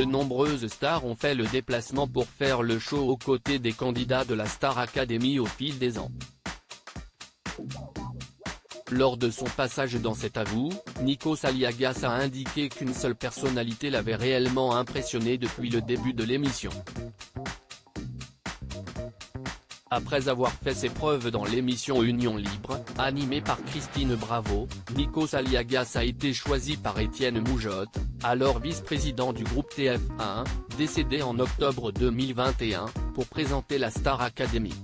de nombreuses stars ont fait le déplacement pour faire le show aux côtés des candidats de la Star Academy au fil des ans. Lors de son passage dans cet avou, Nikos Aliagas a indiqué qu'une seule personnalité l'avait réellement impressionné depuis le début de l'émission. Après avoir fait ses preuves dans l'émission Union Libre, animée par Christine Bravo, Nikos Aliagas a été choisi par Étienne Moujotte, alors vice-président du groupe TF1, décédé en octobre 2021, pour présenter la Star Academy.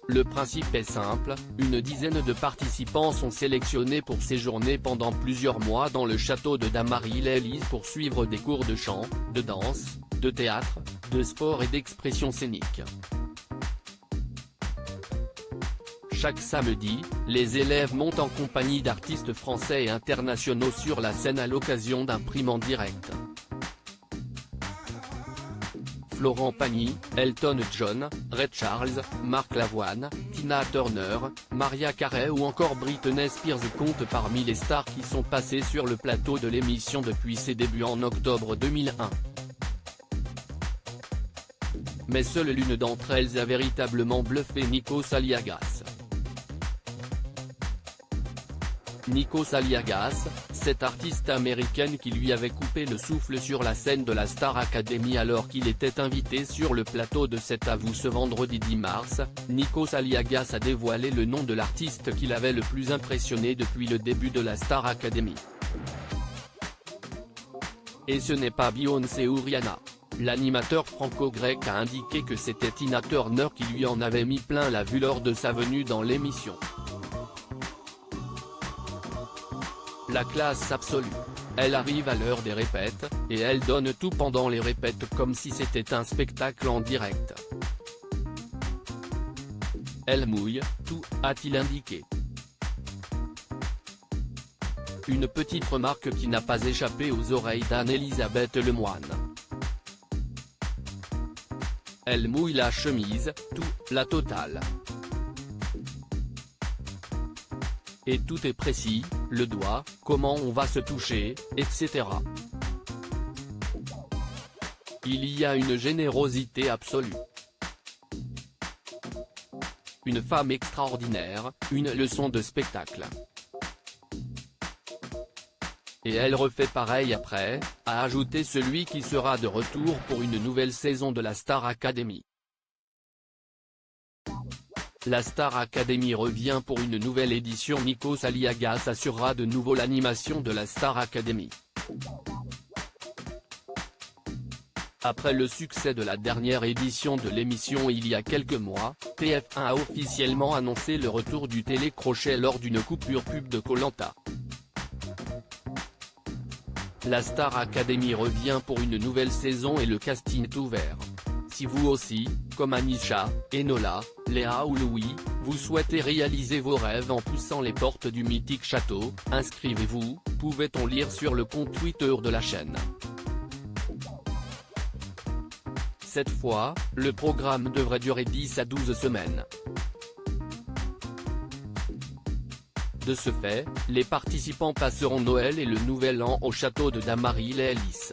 Le principe est simple, une dizaine de participants sont sélectionnés pour séjourner pendant plusieurs mois dans le château de Damary-les-Lys pour suivre des cours de chant, de danse, de théâtre, de sport et d'expression scénique. Chaque samedi, les élèves montent en compagnie d'artistes français et internationaux sur la scène à l'occasion d'un prime en direct. Florent Pagny, Elton John, Ray Charles, Marc Lavoine, Tina Turner, Mariah Carey ou encore Britney Spears comptent parmi les stars qui sont passées sur le plateau de l'émission depuis ses débuts en octobre 2001. Mais seule l'une d'entre elles a véritablement bluffé Nikos Aliagas. Nikos Aliagas, cette artiste américaine qui lui avait coupé le souffle sur la scène de la Star Academy alors qu'il était invité sur le plateau de cet avou ce vendredi 10 mars, Nikos Aliagas a dévoilé le nom de l'artiste qui l'avait le plus impressionné depuis le début de la Star Academy. Et ce n'est pas Beyoncé ou Rihanna. L'animateur franco-grec a indiqué que c'était Tina Turner qui lui en avait mis plein la vue lors de sa venue dans l'émission. La classe absolue. Elle arrive à l'heure des répètes, et elle donne tout pendant les répètes comme si c'était un spectacle en direct. Elle mouille, tout, a-t-il indiqué. Une petite remarque qui n'a pas échappé aux oreilles d'Anne-Elisabeth Lemoine. Elle mouille la chemise, tout, la totale. Et tout est précis, le doigt, comment on va se toucher, etc. Il y a une générosité absolue. Une femme extraordinaire, une leçon de spectacle. Et elle refait pareil après, a ajouté celui qui sera de retour pour une nouvelle saison de la Star Academy. La Star Academy revient pour une nouvelle édition. Nikos Aliagas assurera de nouveau l'animation de la Star Academy. Après le succès de la dernière édition de l'émission il y a quelques mois, TF1 a officiellement annoncé le retour du télécrochet lors d'une coupure pub de Koh-Lanta. La Star Academy revient pour une nouvelle saison et le casting est ouvert. Si vous aussi, comme Anisha, Enola, Léa ou Louis, vous souhaitez réaliser vos rêves en poussant les portes du mythique château, inscrivez-vous, pouvait-on lire sur le compte Twitter de la chaîne. Cette fois, le programme devrait durer 10 à 12 semaines. De ce fait, les participants passeront Noël et le Nouvel An au château de Damary-les-Lys.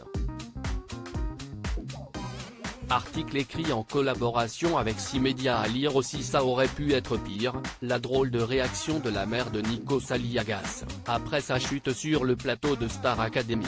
Article écrit en collaboration avec 6médias à lire aussi. Ça aurait pu être pire, la drôle de réaction de la mère de Nikos Aliagas, après sa chute sur le plateau de Star Academy.